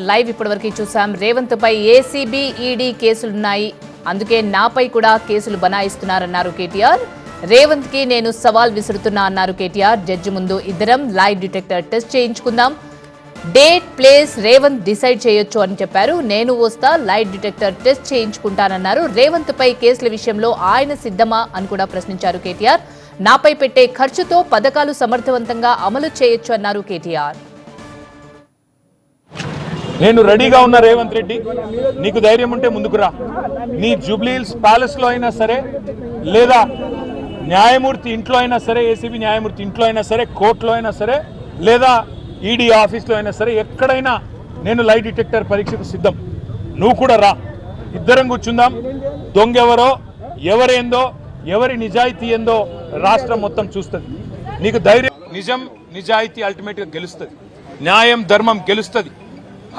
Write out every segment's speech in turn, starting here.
Live ఇప్పటివరకు చూసాం. రేవంత్ పై ACB ED కేసులున్నాయి, అందుకే నాపై కూడా కేసులు బనాయిస్తున్నారన్నారు కేటీఆర్. రేవంత్ కి నేను సవాల్ విసురుతున్నా అన్నారు కేటీఆర్. జడ్జి ముందు ఇద్దరం లైవ్ డిటెక్టర్ టెస్ట్ చేయించుకుందాం, డేట్ ప్లేస్ రేవంత్ డిసైడ్ చేయొచ్చు అని చెప్పారు. నేను వస్తా, లైవ్ డిటెక్టర్ టెస్ట్ చేయించుకుంటానన్నారు. రేవంత్ పై కేసుల విషయంలో ఆయన సిద్ధమా అని కూడా ప్రశ్నించారు కేటీఆర్. నాపై పెట్టే ఖర్చుతో పథకాలు సమర్థవంతంగా అమలు చేయొచ్చు అన్నారు కేటీఆర్. నేను రెడీగా ఉన్న రేవంత్ రెడ్డి, నీకు ధైర్యం ఉంటే ముందుకు రా. నీ జూబ్లీహిల్స్ ప్యాలెస్ లో అయినా సరే, లేదా న్యాయమూర్తి ఇంట్లో అయినా సరే, ఏసీబీ న్యాయమూర్తి ఇంట్లో అయినా సరే, కోర్టులో అయినా సరే, లేదా ఈడీ ఆఫీస్లో అయినా సరే, ఎక్కడైనా నేను లై డిటెక్టర్ పరీక్షకు సిద్ధం. నువ్వు కూడా రా, ఇద్దరం కూర్చుందాం. దొంగెవరో, ఎవరేందో, ఎవరి నిజాయితీ ఏందో రాష్ట్రం మొత్తం చూస్తుంది. నీకు ధైర్యం, నిజం నిజాయితీ అల్టిమేట్గా గెలుస్తుంది. న్యాయం ధర్మం గెలుస్తుంది.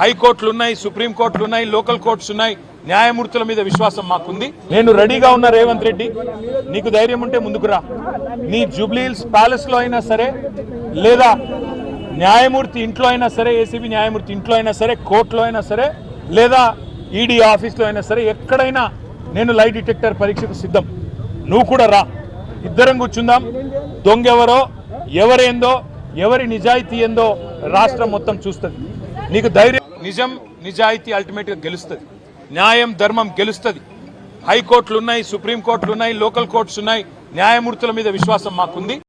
హైకోర్టులు ఉన్నాయి, సుప్రీంకోర్టులు ఉన్నాయి, లోకల్ కోర్ట్స్ ఉన్నాయి. న్యాయమూర్తుల మీద విశ్వాసం మాకుంది. నేను రెడీగా ఉన్న రేవంత్ రెడ్డి, నీకు ధైర్యం ఉంటే ముందుకు రా. నీ జూబ్లీహిల్స్ ప్యాలెస్ లో అయినా సరే, లేదా న్యాయమూర్తి ఇంట్లో అయినా సరే, ఏసీబీ న్యాయమూర్తి ఇంట్లో అయినా సరే, కోర్టులో అయినా సరే, లేదా ఈడీ ఆఫీస్లో అయినా సరే, ఎక్కడైనా నేను లై డిటెక్టర్ పరీక్షకు సిద్ధం. నువ్వు కూడా రా, ఇద్దరం కూర్చుందాం. దొంగెవరో, ఎవరేందో, ఎవరి నిజాయితీ ఏందో రాష్ట్రం మొత్తం చూస్తుంది. నీకు ధైర్యం, నిజం నిజాయితీ అల్టిమేట్గా గెలుస్తుంది. న్యాయం ధర్మం గెలుస్తుంది. హైకోర్టులు ఉన్నాయి, సుప్రీంకోర్టులు ఉన్నాయి, లోకల్ కోర్ట్స్ ఉన్నాయి. న్యాయమూర్తుల మీద విశ్వాసం మాకుంది.